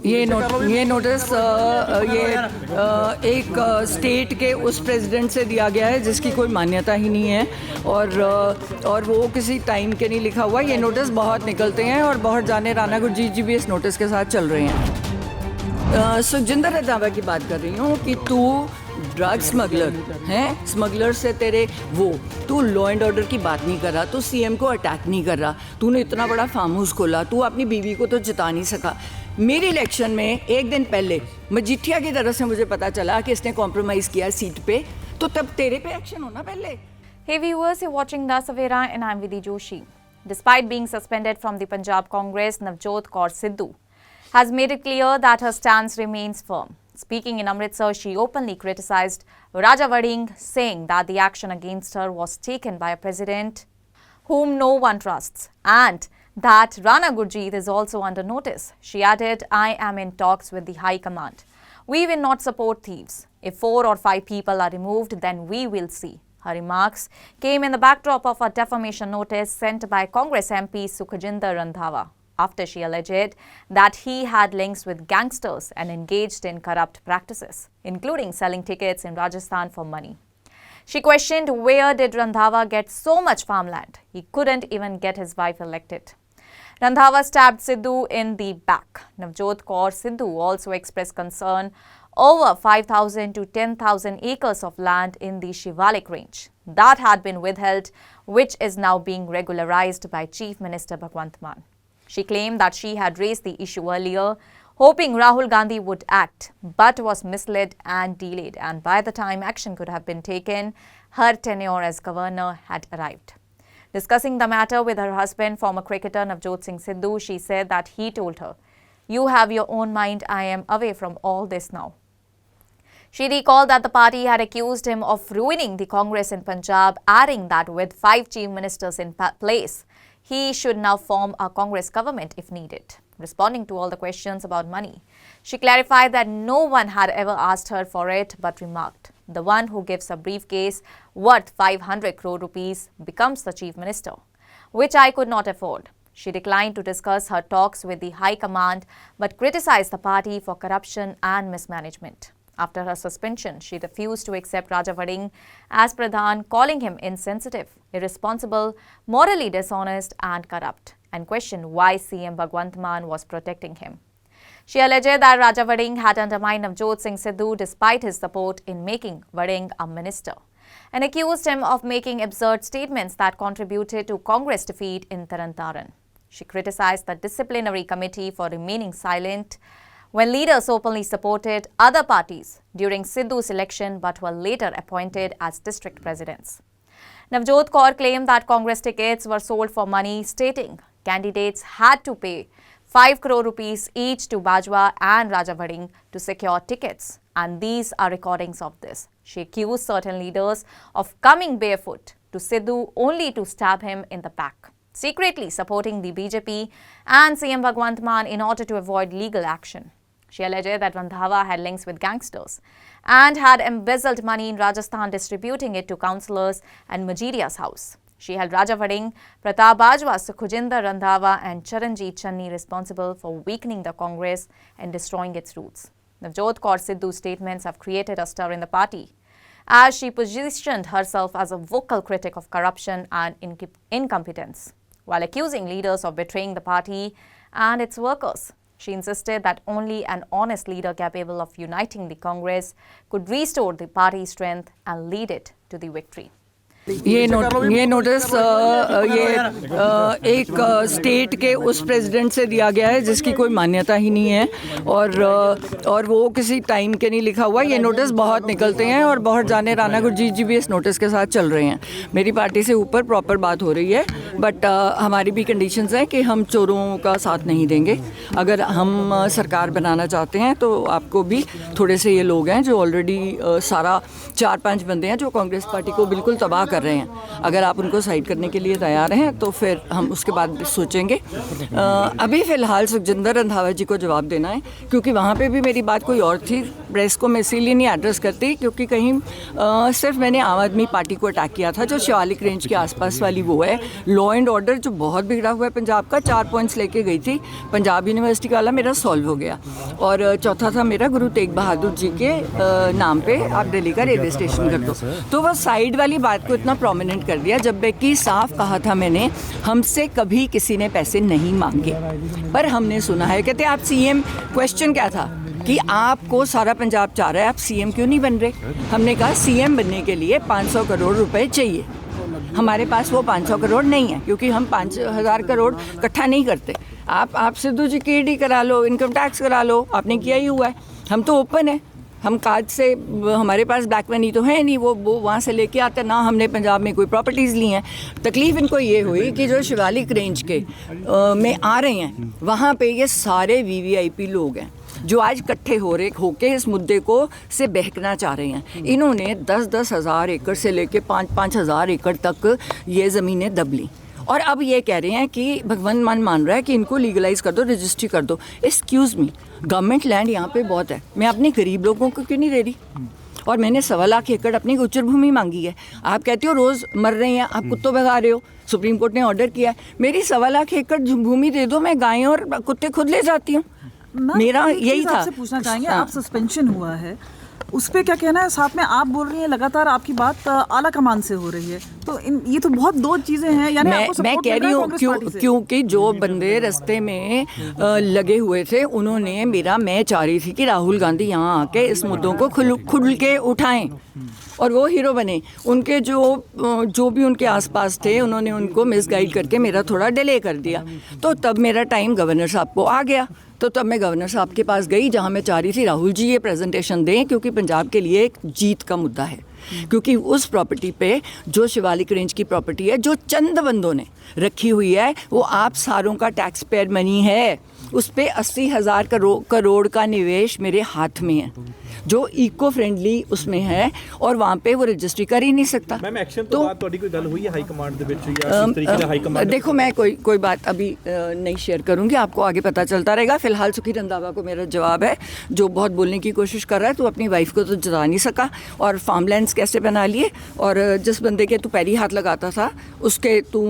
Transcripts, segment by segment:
ये नोटिस एक स्टेट के उस प्रेसिडेंट से दिया गया है जिसकी कोई मान्यता ही नहीं है और वो किसी टाइम के नहीं लिखा हुआ। ये नोटिस बहुत निकलते हैं और बहुत जाने राणा गुरजीत जी भी इस नोटिस के साथ चल रहे हैं। सुखजिंदर रंधावा की बात कर रही हूँ कि तू ड्रग स्मगलर हैं, स्मगलर से तेरे तू लॉ एंड ऑर्डर की बात नहीं कर रहा, तू सीएम को अटैक नहीं कर रहा, तूने इतना बड़ा फार्म हाउस खोला, तू अपनी बीवी को तो जिता नहीं सका। मेरी इलेक्शन में एक दिन पहले मजीठिया की तरफ से मुझे पता चला कि इसने कॉम्प्रोमाइज़ किया सीट पे, तो तब तेरे पे एक्शन होना पहले। Hey viewers, you're watching The Savera and I'm Vidhi Joshi. Despite being suspended from the Punjab Congress, Navjot Kaur Sidhu has made it clear that her stance remains firm. Speaking in Amritsar, she openly criticized Raja Vading, saying that the action against her was taken by a president whom no one trusts and that Rana Gurjeet is also under notice. She added, I am in talks with the High Command. We will not support thieves. If 4 or 5 people are removed, then we will see. Her remarks came in the backdrop of a defamation notice sent by Congress MP Sukhjinder Randhawa after she alleged that he had links with gangsters and engaged in corrupt practices, including selling tickets in Rajasthan for money. She questioned where did Randhawa get so much farmland? He couldn't even get his wife elected. Randhawa stabbed Sidhu in the back. Navjot Kaur Sidhu also expressed concern over 5,000 to 10,000 acres of land in the Shivalik range that had been withheld, which is now being regularized by Chief Minister Bhagwant Mann. She claimed that she had raised the issue earlier, hoping Rahul Gandhi would act, but was misled and delayed, and by the time action could have been taken, her tenure as governor had arrived. Discussing the matter with her husband, former cricketer Navjot Singh Sidhu, she said that he told her, "You have your own mind, I am away from all this now." She recalled that the party had accused him of ruining the Congress in Punjab, adding that with 5 chief ministers in place, he should now form a Congress government if needed. Responding to all the questions about money, she clarified that no one had ever asked her for it but remarked, the one who gives a briefcase worth 500 crore rupees becomes the chief minister, which I could not afford. She declined to discuss her talks with the High Command but criticized the party for corruption and mismanagement. After her suspension, she refused to accept Raja Vading as Pradhan, calling him insensitive, irresponsible, morally dishonest and corrupt, and questioned why CM Bhagwant Mann was protecting him. She alleged that Raja Vading had undermined Navjot Singh Sidhu despite his support in making Vading a minister, and accused him of making absurd statements that contributed to Congress defeat in Tarantaran. She criticized the disciplinary committee for remaining silent when leaders openly supported other parties during Sidhu's election but were later appointed as district presidents. Navjot Kaur claimed that Congress tickets were sold for money, stating candidates had to pay 5 crore rupees each to Bajwa and Raja Vading to secure tickets, and these are recordings of this. She accused certain leaders of coming barefoot to Sidhu only to stab him in the back, secretly supporting the BJP and CM Bhagwant Mann in order to avoid legal action. She alleged that Randhawa had links with gangsters and had embezzled money in Rajasthan, distributing it to councillors and Majiria's house. She held Raja Vading, Pratap Bajwa, Sukhjinder Randhawa and Charanjit Channi responsible for weakening the Congress and destroying its roots. Navjot Kaur Sidhu's statements have created a stir in the party, as she positioned herself as a vocal critic of corruption and incompetence, while accusing leaders of betraying the party and its workers. She insisted that only an honest leader capable of uniting the Congress could restore the party's strength and lead it to the victory. ये notice एक state के उस president से दिया गया है जिसकी कोई मान्यता ही नहीं है और वो किसी टाइम के नहीं लिखा हुआ। ये नोटिस बहुत निकलते हैं और बहुत जाने राणा गुरजीत जी भी इस नोटिस के साथ चल रहे हैं। मेरी पार्टी से ऊपर प्रॉपर बात हो रही है, बट हमारी भी कंडीशंस हैं कि हम चोरों का साथ नहीं देंगे। अगर हम सरकार बनाना चाहते हैं तो आपको भी थोड़े से ये लोग हैं जो ऑलरेडी सारा 4-5 बंदे हैं जो कांग्रेस पार्टी को बिल्कुल तबाह कर रहे हैं। अगर आप उनको साइड करने के लिए तैयार हैं तो फिर हम उसके बाद सोचेंगे। अभी फ़िलहाल सुखजिंदर रंधावा जी को जवाब देना है, क्योंकि वहाँ पे भी मेरी बात कोई और थी। प्रेस को मैं इसीलिए नहीं एड्रेस करती क्योंकि कहीं सिर्फ मैंने आम आदमी पार्टी को अटैक किया था, जो शिवालिक रेंज के आसपास वाली वो है। लॉ एंड ऑर्डर जो बहुत बिगड़ा हुआ है पंजाब का, 4 पॉइंट्स लेके गई थी पंजाब यूनिवर्सिटी वाला, मेरा सॉल्व हो गया। और चौथा था मेरा गुरु तेग बहादुर जी के नाम पे आप दिल्ली का रेलवे स्टेशन कर दो। तो वह साइड वाली बात को इतना प्रोमिनेंट कर दिया, जबकि साफ कहा था मैंने, हमसे कभी किसी ने पैसे नहीं मांगे। पर हमने सुना है, कहते आप सीएम, क्वेश्चन क्या था कि आपको सारा पंजाब चाह रहा है, आप सीएम क्यों नहीं बन रहे? हमने कहा सीएम बनने के लिए 500 करोड़ रुपए चाहिए। हमारे पास वो 500 करोड़ नहीं है, क्योंकि हम 5000 करोड़ इकट्ठा नहीं करते। आप सिद्धू जी की ईडी करा लो, इनकम टैक्स करा लो, आपने किया ही हुआ है। हम तो ओपन है, हम कार्ड से, हमारे पास ब्लैक मनी तो है नहीं, वो वहाँ से लेके आते ना। हमने पंजाब में कोई प्रॉपर्टीज़ ली हैं। तकलीफ़ इनको ये हुई कि जो शिवालिक रेंज के में आ रहे हैं, वहाँ पे ये सारे वीवीआईपी लोग हैं जो आज इकट्ठे होके इस मुद्दे को से बहकना चाह रहे हैं। इन्होंने 10-10 हज़ार एकड़ से लेके 5-5 हज़ार एकड़ तक ये ज़मीनें दब ली, और अब ये कह रहे हैं कि भगवंत मान रहा है कि इनको लीगलाइज कर दो, रजिस्ट्री कर दो। एक्सक्यूज़ मी, गवर्नमेंट लैंड यहाँ पे बहुत है, मैं अपने गरीब लोगों को क्यों नहीं दे रही? और मैंने 1.25 लाख एकड़ अपनी गुज्जर भूमि मांगी है। आप कहते हो रोज़ मर रहे हैं, आप कुत्तों भगा रहे हो। सुप्रीम कोर्ट ने ऑर्डर किया है, मेरी 1.25 लाख एकड़ भूमि दे दो, मैं गायें और कुत्ते खुद ले जाती हूँ। मेरा यही था। आपसे पूछना चाहेंगे, आप सस्पेंशन हुआ है, उस पे क्या कहना है? साथ में आप बोल रही हैं लगातार आपकी बात आला कमान से हो रही है, तो ये तो बहुत दो चीजें हैं। यानी मैं कह रही हूँ क्योंकि जो बंदे रास्ते में लगे हुए थे, उन्होंने मैं चाह रही थी कि राहुल गांधी यहाँ आके इस मुद्दों को खुल के उठाएं और वो हीरो बने। उनके जो भी उनके आसपास थे, उन्होंने उनको मिसगाइड करके मेरा थोड़ा डिले कर दिया। तो तब मेरा टाइम गवर्नर साहब को आ गया, तो तब मैं गवर्नर साहब के पास गई, जहाँ मैं चाह रही थी राहुल जी ये प्रेजेंटेशन दें, क्योंकि पंजाब के लिए एक जीत का मुद्दा है। क्योंकि उस प्रॉपर्टी पे, जो शिवालिक रेंज की प्रॉपर्टी है, जो चंद बंदों ने रखी हुई है, वो आप सारों का टैक्स पेयर मनी है। उस पे 80,000 करोड़ का निवेश मेरे हाथ में है, जो इको फ्रेंडली उसमें है, और वहाँ पे वो रजिस्ट्री कर ही नहीं सकता। मैम एक्शन तो बात थोड़ी कोई गल हुई है हाई कमांड दे विच या किस तरीके से हाई कमांड? देखो, मैं कोई बात अभी नहीं शेयर करूँगी, आपको आगे पता चलता रहेगा। फिलहाल सुखी रंधावा को मेरा जवाब है, जो बहुत बोलने की कोशिश कर रहा है, तो अपनी वाइफ को तो जता नहीं सका, और फार्मलैंड्स कैसे बना लिए, और जिस बंदे के तू पैरी हाथ लगाता था, उसके तू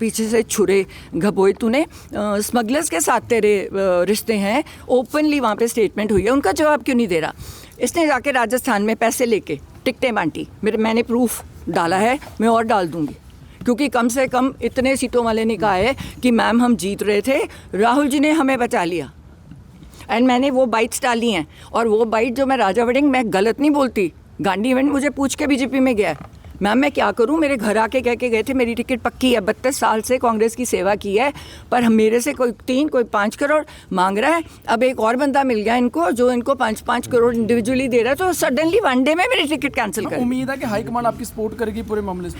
पीछे से छुरे घबोए तूने। स्मगलर्स के साथ तेरे रिश्ते हैं, ओपनली वहाँ पे स्टेटमेंट हुई है, उनका जवाब क्यों नहीं दे रहा? इसने जाके राजस्थान में पैसे लेके टिकटें बांटी, मैंने प्रूफ डाला है, मैं और डाल दूंगी, क्योंकि कम से कम इतने सीटों वाले ने कहा है कि मैम हम जीत रहे थे, राहुल जी ने हमें बचा लिया। एंड मैंने वो बाइट्स डाली हैं, और वो बाइट जो मैं राजा वडिंग, मैं गलत नहीं बोलती, गांधी इवेंट मुझे पूछ के बीजेपी में गया है, मैम मैं क्या करूं, मेरे घर आके कह के गए थे मेरी टिकट पक्की है, 32 साल से कांग्रेस की सेवा की है, पर मेरे से कोई 3 कोई 5 करोड़ मांग रहा है। अब एक और बंदा मिल गया इनको, जो इनको 5-5 करोड़ इंडिविजुअली दे रहा है, तो सडनली वन डे में मेरी टिकट कैंसिल कर। उम्मीद है कि हाईकमान आपकी सपोर्ट करेगी पूरे मामले में।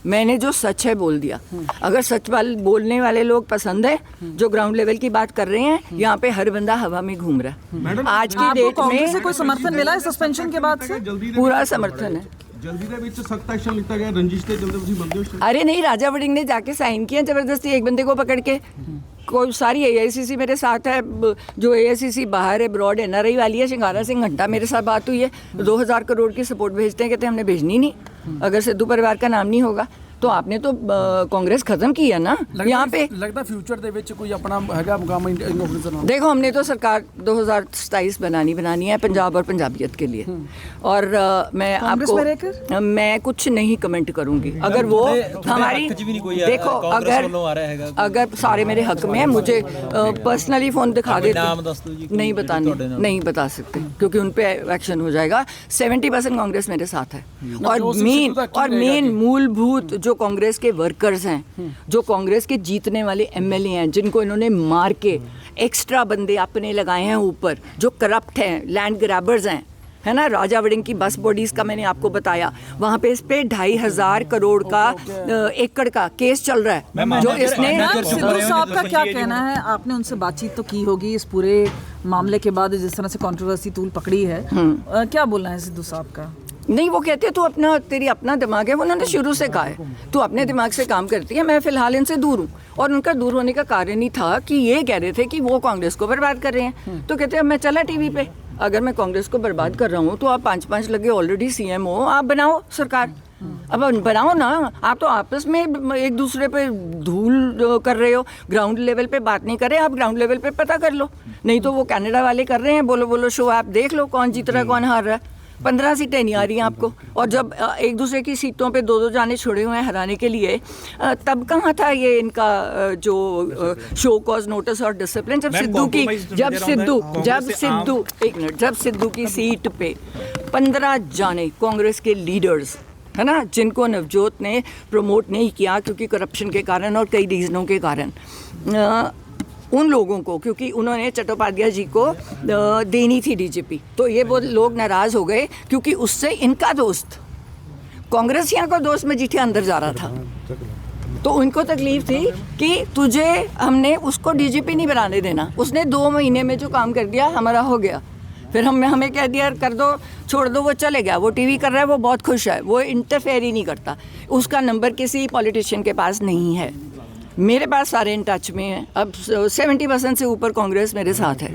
मैंने जो सच है बोल दिया। अगर सच बोलने वाले लोग पसंद है, जो ग्राउंड लेवल की बात कर रहे हैं, यहाँ पे हर बंदा हवा में घूम रहा है। आज की डेट कांग्रेस से में कोई समर्थन मिला है सस्पेंशन के बाद से? पूरा समर्थन है। जल्दी ਦੇ ਵਿੱਚ सख्त एक्शन लिखा गया, रंजिश ਤੇ जल्दी ਤੁਸੀਂ ਬੰਦੇ ਹੋ। अरे नहीं, राजा वडिंग ने जाके साइन किया जबरदस्ती एक बंदे को पकड़ के। कोई सारी AICC मेरे साथ है, जो AICC बाहर है, ब्रॉड NRI वाली है, शिंगारा सिंह घंटा मेरे साथ बात हुई है, 2000 करोड़ की सपोर्ट भेजते हैं, कहते हैं हमने भेजनी नहीं अगर सिद्धू परिवार का नाम नहीं होगा। तो आपने तो कांग्रेस खत्म की है ना यहाँ पे। लगता फ्यूचर ਦੇ ਵਿੱਚ ਕੋਈ ਆਪਣਾ ਹੈਗਾ ਮੁਕਾਮ ਇਨੋਵੇਸ਼ਨ ਨਾਲ। देखो, हमने तो सरकार 2027 बनानी है पंजाब और पंजाबियत के लिए, और मैं आपको मैं कुछ नहीं कमेंट करूंगी। अगर वो हमारी, देखो, अगर सारे मेरे हक में है, मुझे पर्सनली फ़ोन दिखा देते, नहीं बता सकते, क्योंकि उन पे एक्शन हो जाएगा। 70% कांग्रेस मेरे साथ है, और मेन मूलभूत जो कांग्रेस के वर्कर्स हैं, जो कांग्रेस के जीतने वाले MLA हैं, जिनको इन्होंने मार के एक्स्ट्रा बंदे अपने लगाए हैं ऊपर, जो करप्ट हैं, लैंड ग्रैबर्स हैं, है ना। राजा वडिंग की बस बॉडीज़ का मैंने आपको बताया, वहाँ पे इस पे 2,500 करोड़ का एकड़ का केस चल रहा है, जो इसने। सिद्धू साहब का क्या कहना है? आपने उनसे बातचीत तो की होगी इस पूरे मामले के बाद, जिस तरह से कंट्रोवर्सी तूल पकड़ी है, क्या बोलना है सिद्धू साहब का? नहीं, वो कहते हैं तू अपना, तेरी अपना दिमाग है, वो उन्होंने शुरू से कहा है तू अपने दिमाग से काम करती है, मैं फ़िलहाल इनसे दूर हूँ। और उनका दूर होने का कारण ही था कि ये कह रहे थे कि वो कांग्रेस को बर्बाद कर रहे हैं। तो कहते हैं मैं चला टीवी पे, अगर मैं कांग्रेस को बर्बाद कर रहा हूँ तो आप 5-5 लगे ऑलरेडी सीएम हो, आप बनाओ सरकार, अब बनाओ ना। आप तो आपस में एक दूसरे पे धूल कर रहे हो, ग्राउंड लेवल पे बात नहीं कर रहे, आप ग्राउंड लेवल पे पता कर लो। नहीं तो वो कनाडा वाले कर रहे हैं, बोलो बोलो शो, आप देख लो कौन जीत रहा है कौन हार रहा है। 15 सीटें नहीं आ रही हैं आपको, और जब एक दूसरे की सीटों पे 2-2 जाने छोड़े हुए हैं हराने के लिए, तब कहाँ था ये इनका जो शो कॉज नोटिस और डिसिप्लिन। जब सिद्धू की सीट पे 15 जाने कांग्रेस के लीडर्स है ना, जिनको नवजोत ने प्रमोट नहीं किया क्योंकि करप्शन के कारण और कई रीजनों के कारण, उन लोगों को, क्योंकि उन्होंने चट्टोपाध्याय जी को देनी थी डीजीपी, तो ये वो लोग नाराज़ हो गए क्योंकि उससे इनका दोस्त कांग्रेसियों का दोस्त मजीठिया अंदर जा रहा था। तो उनको तकलीफ थी कि तुझे हमने उसको डीजीपी नहीं बनाने देना, उसने 2 महीने में जो काम कर दिया हमारा हो गया। फिर हमें कह दिया कर दो, छोड़ दो, वो चले गया, वो टीवी कर रहा है, वो बहुत खुश है, वो इंटरफेयर ही नहीं करता। उसका नंबर किसी पॉलिटिशियन के पास नहीं है, मेरे पास सारे इन टच में हैं। अब 70% से ऊपर कांग्रेस मेरे साथ है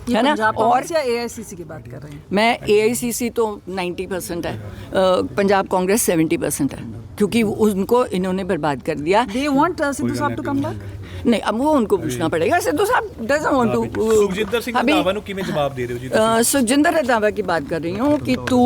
ना। और AICC की बात कर रहे हैं? मैं AICC तो 90% है, पंजाब कांग्रेस 70% है, क्योंकि उनको इन्होंने बरबाद कर दिया। They want सिद्धू साहब to come back? नहीं, अब वो उनको पूछना पड़ेगा। सिद्धू साहब doesn't want to. Sukhjinder Singh Randhawa ਨੂੰ ਕਿਵੇਂ ਜਵਾਬ ਦੇ ਰਹੇ ਹੋ ਜੀ? सुखजिंदर रंधावा की बात कर रही हूँ कि तू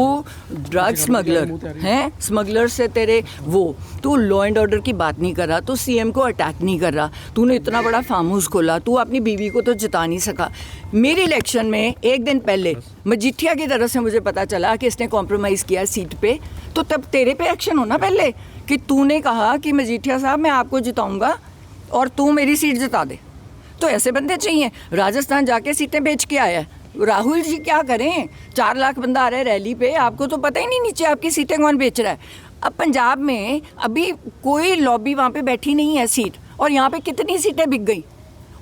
ड्रग स्मगलर है, स्मगलर से तेरे वो, तू लॉ एंड ऑर्डर की बात नहीं कर रहा, तू सीएम को अटैक नहीं कर रहा, तूने इतना बड़ा फार्म हाउस खोला, तू अपनी बीवी को तो जिता नहीं सका। मेरी इलेक्शन में एक दिन पहले मजीठिया की तरफ से मुझे पता चला कि इसने कॉम्प्रोमाइज़ किया सीट पे, तो तब तेरे पे एक्शन होना पहले कि तूने कहा कि मजीठिया साहब मैं आपको जिताऊंगा और तू मेरी सीट जिता दे। तो ऐसे बंदे चाहिए। राजस्थान जाके सीटें बेच के आया है राहुल जी, क्या करें? 4 लाख बंदा आ रहा है रैली पे, आपको तो पता ही नहीं नीचे आपकी सीटें कौन बेच रहा है। अब पंजाब में अभी कोई लॉबी वहाँ पे बैठी नहीं है सीट, और यहाँ पे कितनी सीटें बिक गई,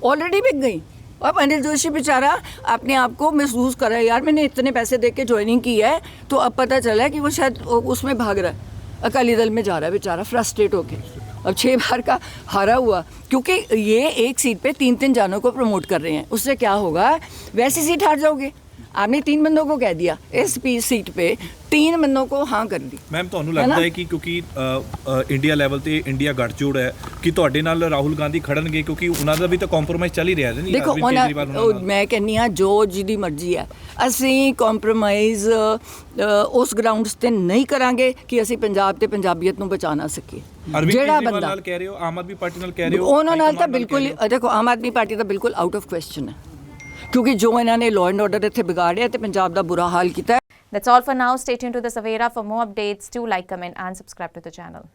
ऑलरेडी बिक गई। अब अनिल जोशी बेचारा अपने आप को महसूस कर रहा है, यार मैंने इतने पैसे दे के ज्वाइनिंग की है, तो अब पता चला है कि वो शायद उसमें भाग रहा है, अकाली दल में जा रहा है बेचारा फ्रस्ट्रेट होके। अब 6 बार का हारा हुआ, क्योंकि ये एक सीट पे 3-3 जानों को प्रमोट कर रहे हैं। उससे क्या होगा, वैसी सीट हार जाओगे। आपने 3 बंदों को कह दिया, इस सीट पे 3 बंदों को हाँ कर दी। ਮੈਮ ਤੁਹਾਨੂੰ ਲੱਗਦਾ ਹੈ ਕਿ ਕਿਉਂਕਿ ਇੰਡੀਆ ਲੈਵਲ ਤੇ ਇੰਡੀਆ ਗੱਠਜੋੜ ਹੈ ਕਿ ਤੁਹਾਡੇ ਨਾਲ ਰਾਹੁਲ ਗਾਂਧੀ ਖੜਨਗੇ, ਕਿਉਂਕਿ ਉਹਨਾਂ ਦਾ ਵੀ ਤਾਂ ਕੰਪਰੋਮਾਈਜ਼ ਚੱਲ ਹੀ ਰਿਹਾ ਹੈ। ਦੇਖੋ ਮੈਂ ਕਹਿੰਦੀ ਹਾਂ ਜੋ ਜਿਹਦੀ ਮਰਜ਼ੀ ਹੈ, ਅਸੀਂ ਕੰਪਰੋਮਾਈਜ਼ ਉਸ ਗਰਾਊਂਡਸ ਤੇ ਨਹੀਂ ਕਰਾਂਗੇ ਕਿ ਅਸੀਂ ਪੰਜਾਬ ਤੇ ਪੰਜਾਬੀਅਤ ਨੂੰ ਬਚਾ ਨਾ ਸਕੀਏ। ਜਿਹੜਾ ਬੰਦਾ ਨਾਲ ਕਹਿ ਰਹੇ ਹੋ, ਆਮ ਆਦਮੀ ਪਾਰਟੀ ਨਾਲ ਕਹਿ ਰਹੇ ਹੋ, ਉਹਨਾਂ ਨਾਲ ਤਾਂ ਬਿਲਕੁਲ, ਦੇਖੋ ਆਮ ਆਦਮੀ ਪਾਰਟੀ ਤਾਂ ਬਿਲਕੁਲ ਆਊਟ ਆਫ ਕੁਐਸਚਨ ਹੈ, ਕਿਉਂਕਿ ਜੋ ਇਹਨਾਂ ਨੇ ਲਾਅ ਐਂਡ ਆਰਡਰ ਇੱਥੇ ਵਿਗਾੜਿਆ ਤੇ ਪੰਜਾਬ ਦਾ ਬੁਰਾ ਹਾਲ ਕੀਤਾ। That's all for now. Stay tuned to the Savera for more updates. Do like, comment and subscribe to the channel.